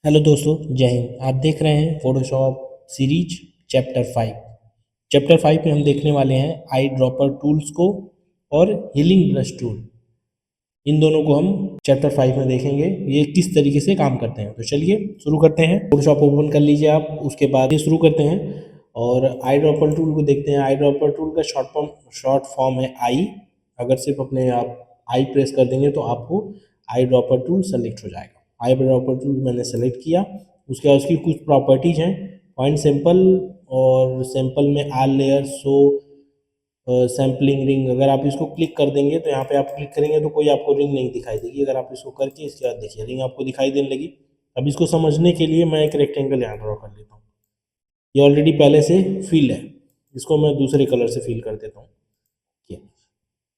Hello दोस्तों, जय हिंद। आप देख रहे हैं फोटोशॉप सीरीज चैप्टर 5। चैप्टर 5 में हम देखने वाले हैं आई ड्रॉपर टूल्स को और हीलिंग ब्रश टूल। इन दोनों को हम चैप्टर 5 में देखेंगे, ये किस तरीके से काम करते हैं। तो चलिए शुरू करते हैं। फोटोशॉप ओपन कर लीजिए आप, उसके बाद ये शुरू करते हैं और आई ड्रॉपर टूल को देखते हैं। आई ड्रॉपर टूल का शॉर्ट फॉर्म है आई। अगर सिर्फ अपने आप आई प्रेस कर देंगे तो आपको आई ड्रॉपर टूल सेलेक्ट हो जाएगा। आई ड्रॉपर टूल मैंने सेलेक्ट किया। उसके बाद उसकी कुछ प्रॉपर्टीज हैं, पॉइंट सैंपल और सैंपल में आल लेयर शो सैम्पलिंग रिंग। अगर आप इसको क्लिक कर देंगे तो यहाँ पे आप क्लिक करेंगे तो कोई आपको रिंग नहीं दिखाई देगी। अगर आप इसको करके इसके बाद देखिए रिंग आपको दिखाई देने लगी। अब इसको समझने के लिए मैं एक रेक्टेंगल यहाँ ड्रॉ कर लेता हूँ। ये ऑलरेडी पहले से फिल है, इसको मैं दूसरे कलर से फिल कर देता हूँ।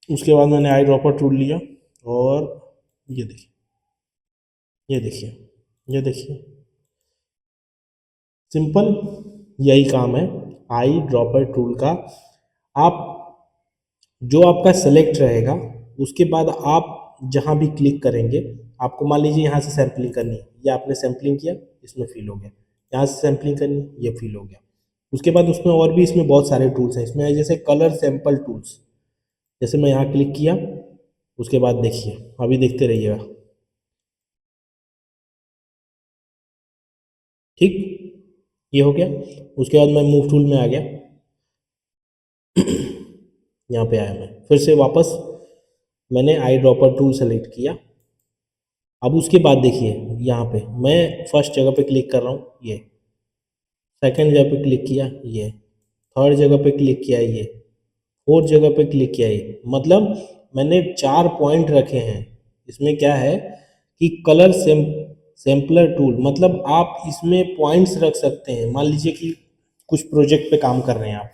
उसके बाद मैंने आई ड्रॉपर टूल लिया और ये देखिए, ये देखिए, ये देखिए, सिंपल यही काम है आई ड्रॉपर टूल का। आप जो आपका सेलेक्ट रहेगा उसके बाद आप जहाँ भी क्लिक करेंगे, आपको मान लीजिए यहाँ से सैम्पलिंग करनी है, ये आपने सैम्पलिंग किया, इसमें फिल हो गया। यहाँ से सैम्पलिंग करनी है, ये फिल हो गया। उसके बाद उसमें और भी इसमें बहुत सारे टूल्स हैं। इसमें जैसे कलर सैंपल टूल्स, जैसे मैं यहाँ क्लिक किया, उसके बाद देखिए, अभी देखते रहिएगा। ठीक, ये हो गया। उसके बाद मैं मूव टूल में आ गया। यहाँ पे आया, मैं फिर से वापस मैंने आई ड्रॉपर टूल सेलेक्ट किया। अब उसके बाद देखिए, यहाँ पे मैं फर्स्ट जगह पे क्लिक कर रहा हूँ, ये सेकंड जगह पे क्लिक किया, ये थर्ड जगह पे क्लिक किया, ये फोर्थ जगह पे क्लिक किया। ये मतलब मैंने 4 पॉइंट रखे हैं। इसमें क्या है कि कलर सैम्पलर टूल, मतलब आप इसमें पॉइंट्स रख सकते हैं। मान लीजिए कि कुछ प्रोजेक्ट पे काम कर रहे हैं आप,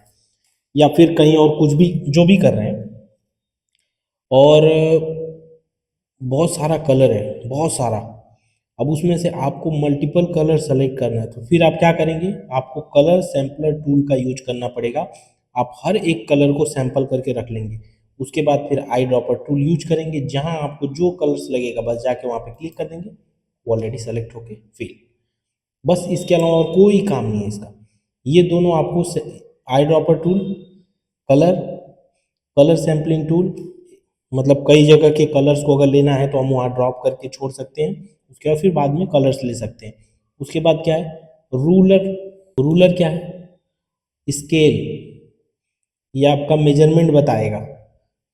या फिर कहीं और कुछ भी जो भी कर रहे हैं, और बहुत सारा कलर है, बहुत सारा। अब उसमें से आपको मल्टीपल कलर सेलेक्ट करना है, तो फिर आप क्या करेंगे, आपको कलर सैम्पलर टूल का यूज करना पड़ेगा। आप हर एक कलर को सैंपल करके रख लेंगे। उसके बाद फिर आई ड्रॉपर टूल यूज करेंगे, जहां आपको जो कलर्स लगेगा बस जाके वहां पे क्लिक कर देंगे, वो ऑलरेडी सेलेक्ट होके फिल। बस इसके अलावा और कोई काम नहीं है इसका। ये दोनों आपको eye dropper tool, colour colour sampling tool, मतलब कई जगह के कलर्स को अगर लेना है तो हम वहाँ ड्रॉप करके छोड़ सकते हैं। उसके बाद फिर बाद में कलर्स ले सकते हैं। उसके बाद क्या है, रूलर। रूलर क्या है, स्केल। ये आपका मेजरमेंट बताएगा।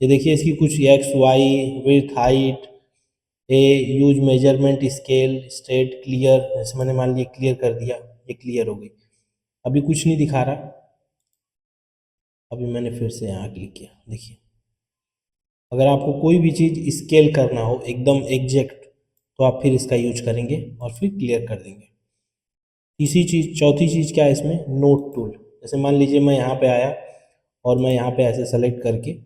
ये देखिए, इसकी कुछ X Y width height, a use measurement scale straight clear. जैसे मैंने मान लिया क्लियर कर दिया, ये क्लियर हो गई। अभी कुछ नहीं दिखा रहा। अभी मैंने फिर से यहाँ क्लिक किया, देखिए। अगर आपको कोई भी चीज़ स्केल करना हो एकदम एग्जैक्ट, तो आप फिर इसका यूज करेंगे और फिर क्लियर कर देंगे। तीसरी चीज़, चौथी चीज़ क्या है इसमें, नोट टूल। जैसे मान लीजिए मैं यहाँ पे आया और मैं यहाँ पे ऐसे सेलेक्ट करके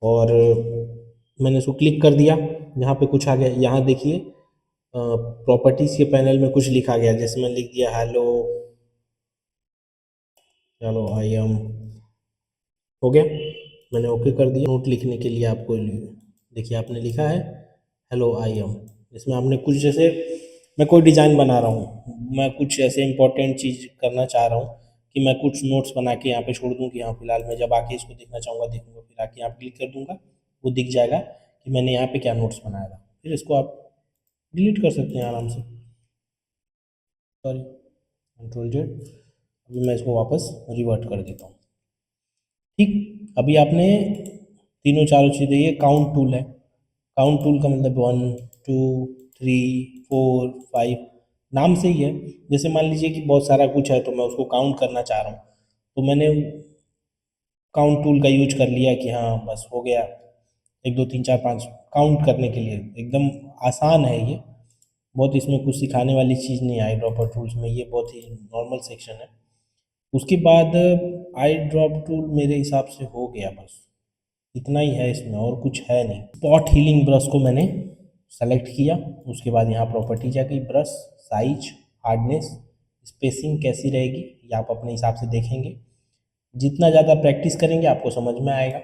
और मैंने इसको क्लिक कर दिया, यहाँ पे कुछ आ गया। यहाँ देखिए प्रॉपर्टीज़ के पैनल में कुछ लिखा गया। जैसे मैं लिख दिया हेलो, चलो आई एम, हो गया। मैंने ओके कर दिया। नोट लिखने के लिए आपको देखिए, आपने लिखा है हेलो आई एम। इसमें आपने कुछ, जैसे मैं कोई डिज़ाइन बना रहा हूँ, मैं कुछ ऐसे इंपॉर्टेंट चीज़ करना चाह रहा हूँ कि मैं कुछ नोट्स बना के यहाँ पे छोड़ दूँ कि हाँ फिलहाल मैं जब आके इसको देखना चाहूँगा देखूँगा, फिर आके यहाँ क्लिक कर दूँगा, वो दिख जाएगा कि मैंने यहाँ पे क्या नोट्स बनाया था। फिर इसको आप डिलीट कर सकते हैं आराम से। Sorry, control Z। अभी मैं इसको वापस रिवर्ट कर देता हूँ। ठीक, अभी आपने तीनों चारों चीज़ें, ये काउंट टूल है। काउंट टूल का मतलब 1 2 3 4 5, नाम से ही है। जैसे मान लीजिए कि बहुत सारा कुछ है तो मैं उसको काउंट करना चाह रहा हूँ, तो मैंने काउंट टूल का यूज कर लिया कि हाँ बस हो गया, 1 2 3 4 5 काउंट करने के लिए एकदम आसान है ये। बहुत इसमें कुछ सिखाने वाली चीज़ नहीं है आई ड्रॉपर टूल्स में, ये बहुत ही नॉर्मल सेक्शन है। उसके बाद आई ड्रॉप टूल मेरे हिसाब से हो गया, बस इतना ही है इसमें, और कुछ है नहीं। स्पॉट हीलिंग ब्रश को मैंने सेलेक्ट किया। उसके बाद यहाँ प्रॉपर्टी जा गई, ब्रश साइज, हार्डनेस, स्पेसिंग कैसी रहेगी ये आप अपने हिसाब से देखेंगे। जितना ज़्यादा प्रैक्टिस करेंगे आपको समझ में आएगा।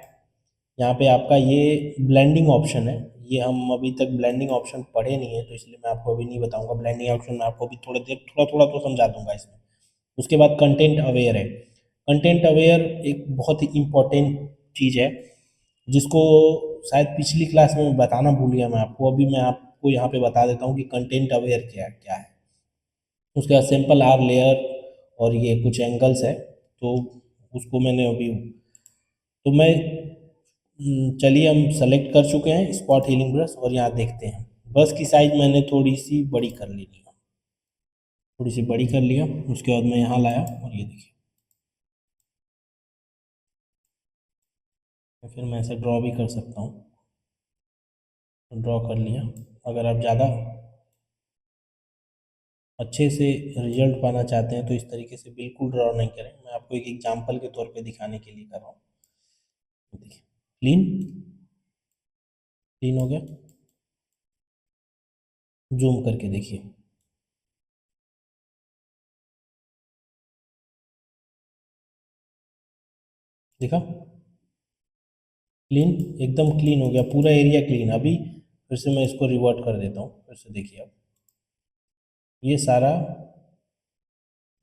यहाँ पे आपका ये ब्लेंडिंग ऑप्शन है, ये हम अभी तक ब्लेंडिंग ऑप्शन पढ़े नहीं है, तो इसलिए मैं आपको अभी नहीं बताऊंगा। ब्लेंडिंग ऑप्शन मैं आपको अभी थोड़ा थोड़ा तो समझा दूंगा इसमें। उसके बाद कंटेंट अवेयर है। कंटेंट अवेयर एक बहुत ही इम्पोर्टेंट चीज़ है, जिसको शायद पिछली क्लास में मैं बताना भूल गया मैं आपको। अभी मैं आपको यहाँ पे बता देता हूँ कि कंटेंट अवेयर क्या क्या है। उसके बाद सिंपल आर लेयर और ये कुछ एंगल्स है, तो उसको मैंने अभी, तो मैं चलिए हम सेलेक्ट कर चुके हैं स्पॉट हीलिंग ब्रश, और यहाँ देखते हैं ब्रश की साइज मैंने थोड़ी सी बड़ी कर ली है, थोड़ी सी बड़ी कर लिया। उसके बाद मैं यहाँ लाया और ये देखिए, फिर मैं ऐसे ड्रॉ भी कर सकता हूँ, ड्रॉ कर लिया। अगर आप ज़्यादा अच्छे से रिजल्ट पाना चाहते हैं तो इस तरीके से बिल्कुल ड्रॉ नहीं करें, मैं आपको एक एग्जांपल के तौर पे दिखाने के लिए कर रहा हूँ। देखिए क्लीन, क्लीन हो गया। जूम करके देखिए, देखा, क्लीन, एकदम क्लीन हो गया, पूरा एरिया क्लीन। अभी फिर से मैं इसको रिवर्ट कर देता हूँ, फिर से देखिए आप, ये सारा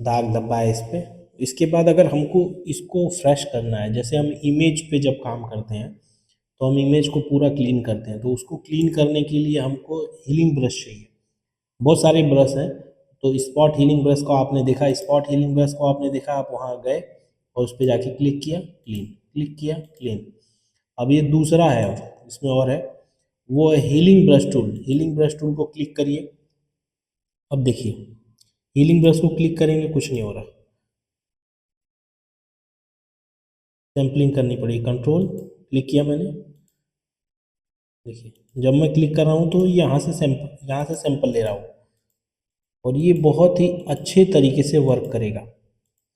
दाग धब्बा है इस पे। इसके बाद अगर हमको इसको फ्रेश करना है, जैसे हम इमेज पे जब काम करते हैं तो हम इमेज को पूरा क्लीन करते हैं, तो उसको क्लीन करने के लिए हमको हीलिंग ब्रश चाहिए। बहुत सारे ब्रश हैं, तो स्पॉट हीलिंग ब्रश को आपने देखा, स्पॉट हीलिंग ब्रश को आपने देखा, आप वहाँ गए और उस पर जाके क्लिक किया, क्लीन, क्लिक किया, क्लीन। अब ये दूसरा है, इसमें और है, वो है healing brush tool. Healing brush tool को क्लिक करिए। अब देखिए, हीलिंग ब्रश को क्लिक करेंगे, कुछ नहीं हो रहा, सैम्पलिंग करनी पड़ेगी। कंट्रोल क्लिक किया मैंने, देखिए जब मैं क्लिक कर रहा हूँ तो यहाँ से सैंपल ले रहा हूँ, और ये बहुत ही अच्छे तरीके से वर्क करेगा।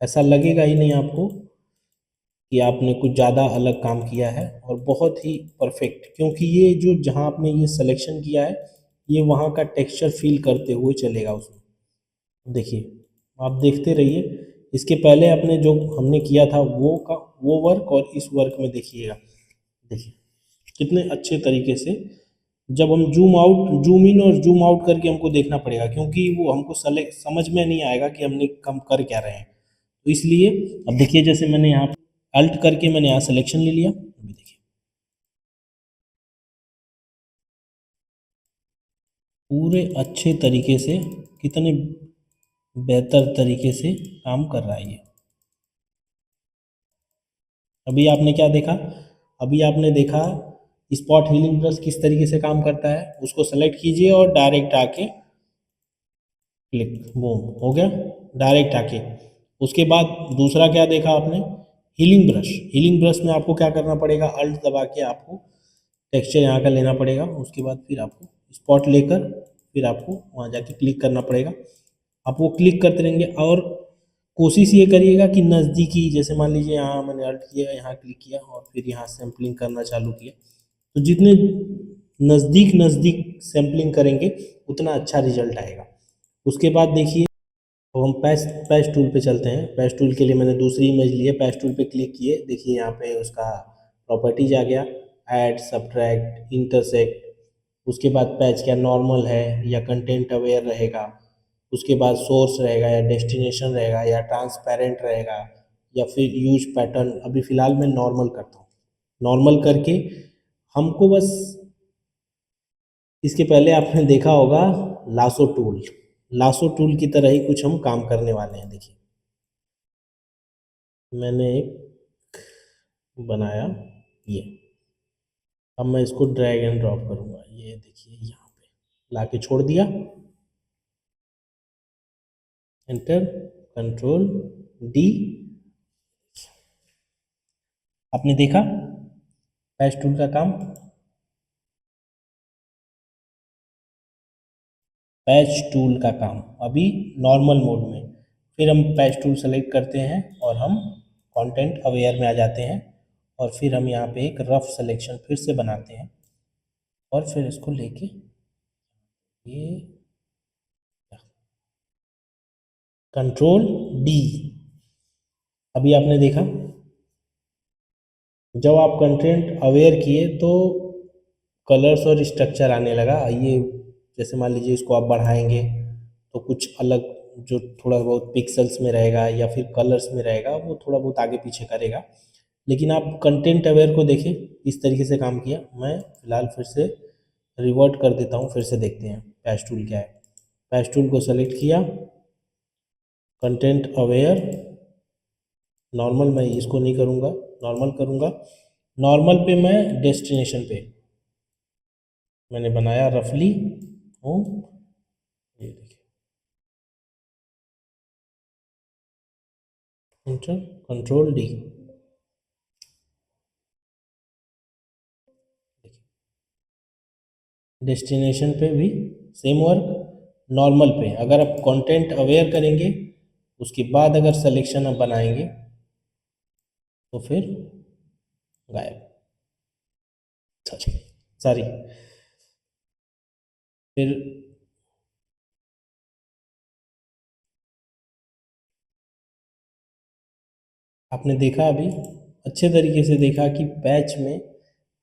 ऐसा लगेगा ही नहीं आपको कि आपने कुछ ज़्यादा अलग काम किया है, और बहुत ही परफेक्ट, क्योंकि ये जो जहाँ आपने ये सिलेक्शन किया है, ये वहाँ का टेक्सचर फील करते हुए चलेगा उसमें। देखिए, आप देखते रहिए। इसके पहले आपने जो हमने किया था वो वर्क, और इस वर्क में देखिएगा, देखिए कितने अच्छे तरीके से। जब हम जूम आउट, जूम इन और जूम आउट करके हमको देखना पड़ेगा, क्योंकि वो हमको समझ में नहीं आएगा कि हमने कम कर क्या रहे हैं, तो इसलिए अब देखिए, जैसे मैंने यहाँ अल्ट करके मैंने यहाँ सिलेक्शन ले लिया, अभी देखिए पूरे अच्छे तरीके से, कितने बेहतर तरीके से काम कर रहा है ये। अभी आपने क्या देखा, अभी आपने देखा स्पॉट हीलिंग ब्रश किस तरीके से काम करता है। उसको सेलेक्ट कीजिए और डायरेक्ट आके क्लिक, बूम, हो गया, डायरेक्ट आके। उसके बाद दूसरा क्या देखा आपने, हीलिंग ब्रश। हीलिंग ब्रश में आपको क्या करना पड़ेगा, अल्ट दबा के आपको टेक्सचर यहाँ का लेना पड़ेगा। उसके बाद फिर आपको स्पॉट लेकर फिर आपको वहाँ जाके क्लिक करना पड़ेगा। आप वो क्लिक करते रहेंगे, और कोशिश ये करिएगा कि नज़दीकी, जैसे मान लीजिए यहाँ मैंने अल्ट किया, यहाँ क्लिक किया और फिर यहाँ सैम्पलिंग करना चालू किया, तो जितने नज़दीक नज़दीक सैम्पलिंग करेंगे उतना अच्छा रिजल्ट आएगा। उसके बाद देखिए, अब हम पैच पैच टूल पे चलते हैं। पैच टूल के लिए मैंने दूसरी इमेज ली है, पैच टूल पे क्लिक किए, देखिए यहाँ पे उसका प्रॉपर्टीज आ गया, ऐड, सब्ट्रैक्ट, इंटरसेक्ट। उसके बाद पैच क्या नॉर्मल है या कंटेंट अवेयर रहेगा, उसके बाद सोर्स रहेगा या डेस्टिनेशन रहेगा या ट्रांसपेरेंट रहेगा, या फिर यूज पैटर्न। अभी फ़िलहाल मैं नॉर्मल करता हूँ। नॉर्मल करके हमको बस, इसके पहले आपने देखा होगा लासो टूल, लासो टूल की तरह ही कुछ हम काम करने वाले हैं। देखिए मैंने एक बनाया ये, अब मैं इसको ड्रैग एंड ड्रॉप करूँगा, ये देखिए यहाँ पे ला के छोड़ दिया, एंटर, कंट्रोल डी। आपने देखा पैच टूल का काम, पैच टूल का काम अभी नॉर्मल मोड में। फिर हम पैच टूल सेलेक्ट करते हैं और हम कंटेंट अवेयर में आ जाते हैं, और फिर हम यहाँ पे एक रफ सिलेक्शन फिर से बनाते हैं, और फिर इसको लेके ये कंट्रोल डी। अभी आपने देखा, जब आप कंटेंट अवेयर किए तो कलर्स और स्ट्रक्चर आने लगा। ये जैसे मान लीजिए इसको आप बढ़ाएंगे तो कुछ अलग जो थोड़ा बहुत पिक्सल्स में रहेगा या फिर कलर्स में रहेगा वो थोड़ा बहुत आगे पीछे करेगा। लेकिन आप कंटेंट अवेयर को देखें इस तरीके से काम किया। मैं फ़िलहाल फिर से रिवर्ट कर देता हूँ, फिर से देखते हैं पैच टूल क्या है। पैच टूल को सेलेक्ट किया, कंटेंट अवेयर, नॉर्मल मैं इसको नहीं करूँगा, नॉर्मल करूँगा। नॉर्मल पे मैं डेस्टिनेशन पे मैंने बनाया रफली हूँ, ये देखिए इंटर कंट्रोल डी, डेस्टिनेशन पे भी सेम वर्क। नॉर्मल पे अगर आप कंटेंट अवेयर करेंगे उसके बाद अगर सिलेक्शन आप बनाएंगे तो फिर गायब, सॉरी फिर आपने देखा अभी अच्छे तरीके से देखा कि पैच में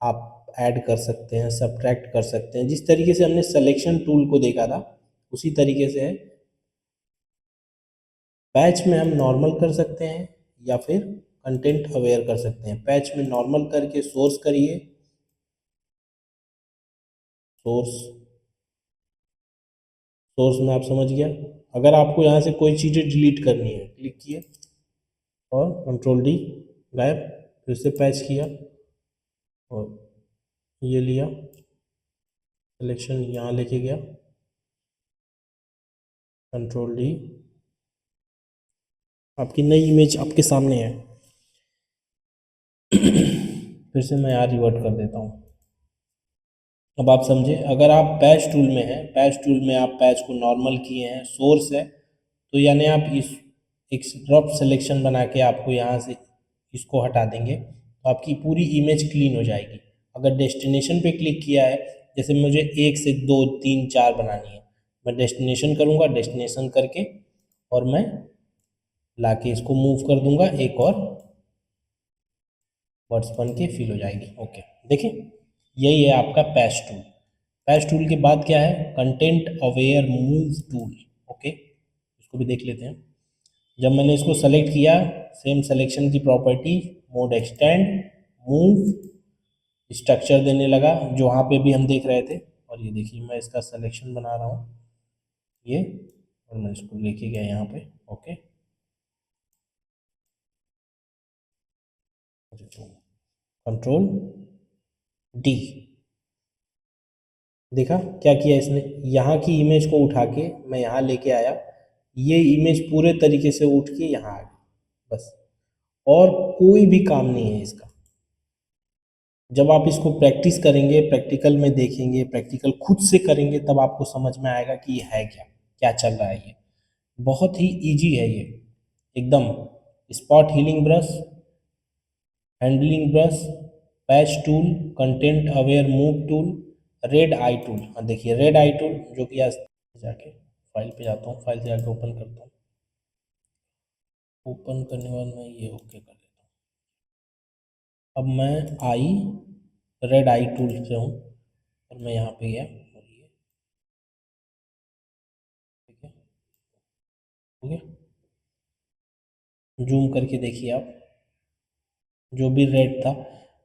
आप ऐड कर सकते हैं, सब्ट्रैक्ट कर सकते हैं। जिस तरीके से हमने सिलेक्शन टूल को देखा था उसी तरीके से है पैच में। हम नॉर्मल कर सकते हैं या फिर कंटेंट अवेयर कर सकते हैं। पैच में नॉर्मल करके सोर्स करिए, सोर्स, सोर्स में आप समझ गया। अगर आपको यहाँ से कोई चीज़ें डिलीट करनी है क्लिक किए और कंट्रोल डी, गायब। फिर से पैच किया और ये लिया, सिलेक्शन यहाँ लेके गया, कंट्रोल डी, आपकी नई इमेज आपके सामने है। फिर से मैं यहाँ रिवर्ट कर देता हूँ। अब आप समझे, अगर आप पैच टूल में हैं, पैच टूल में आप पैच को नॉर्मल किए हैं, सोर्स है, तो यानी आप इस एक रफ सिलेक्शन बना के आपको यहाँ से इसको हटा देंगे तो आपकी पूरी इमेज क्लीन हो जाएगी। अगर डेस्टिनेशन पे क्लिक किया है, जैसे मुझे 1 से 2 3 4 बनानी है, मैं डेस्टिनेशन करूँगा, डेस्टिनेशन करके और मैं लाके इसको मूव कर दूंगा, एक और वर्ड्स बन के फिल हो जाएगी। ओके, देखिए यही है आपका पैच टूल। पैच टूल के बाद क्या है, content aware move tool. Okay, इसको भी देख लेते हैं। जब मैंने इसको सेलेक्ट किया, सेम सिलेक्शन की property, mode extend, move, structure देने लगा जो वहाँ पे भी हम देख रहे थे। और ये देखिए मैं इसका सिलेक्शन बना रहा हूँ ये, और मैं इसको लेके गया यहाँ पे। ओके, कंट्रोल डी, देखा क्या किया इसने, यहाँ की इमेज को उठा के मैं यहाँ लेके आया, ये इमेज पूरे तरीके से उठ के यहाँ आ गई बस, और कोई भी काम नहीं है इसका। जब आप इसको प्रैक्टिस करेंगे, प्रैक्टिकल में देखेंगे, प्रैक्टिकल खुद से करेंगे, तब आपको समझ में आएगा कि ये है क्या, क्या चल रहा है। ये बहुत ही इजी है ये एकदम। Spot healing brush, handling brush, patch tool, content aware move tool, red eye tool. हाँ देखिए रेड आई टूल जो कि आज जाके फाइल पे जाता हूँ, फाइल से जाके ओपन करता हूँ। ओपन करने के बाद मैं ये ओके कर देता हूँ। अब मैं आई रेड आई टूल से हूँ और मैं यहाँ पे गया और ये ठीक है, ठीक है। जूम करके देखिए आप, जो भी रेड था,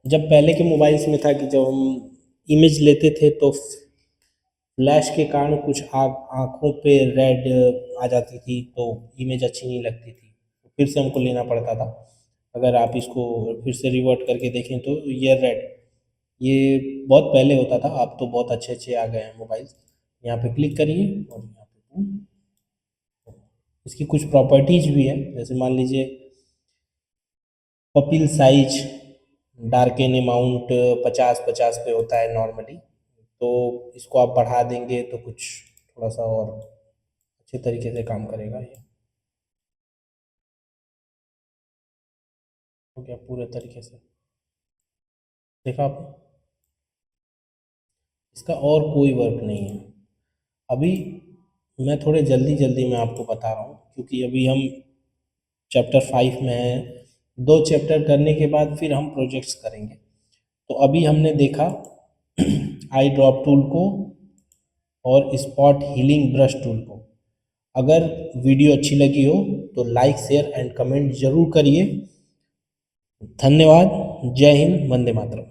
जब पहले के मोबाइल्स में था कि जब हम इमेज लेते थे तो फ्लैश के कारण कुछ आँखों पे रेड आ जाती थी तो इमेज अच्छी नहीं लगती थी, तो फिर से हमको लेना पड़ता था। अगर आप इसको फिर से रिवर्ट करके देखें तो ये रेड, ये बहुत पहले होता था, अब तो बहुत अच्छे अच्छे आ गए हैं मोबाइल्स। यहाँ पे क्लिक करिए और यहाँ पे इसकी कुछ प्रॉपर्टीज भी है, जैसे मान लीजिए पपिल साइज डार्केन अमाउंट 50-50 पे होता है नॉर्मली, तो इसको आप बढ़ा देंगे तो कुछ थोड़ा सा और अच्छे तरीके से काम करेगा। ये हो गया पूरे तरीके से, देखा आपने, इसका और कोई वर्क नहीं है। अभी मैं थोड़े जल्दी जल्दी में आपको बता रहा हूँ क्योंकि अभी हम चैप्टर 5 में हैं, 2 चैप्टर करने के बाद फिर हम प्रोजेक्ट्स करेंगे। तो अभी हमने देखा आई ड्रॉप टूल को और स्पॉट हीलिंग ब्रश टूल को। अगर वीडियो अच्छी लगी हो तो लाइक शेयर एंड कमेंट जरूर करिए। धन्यवाद। जय हिंद। वंदे मातरम।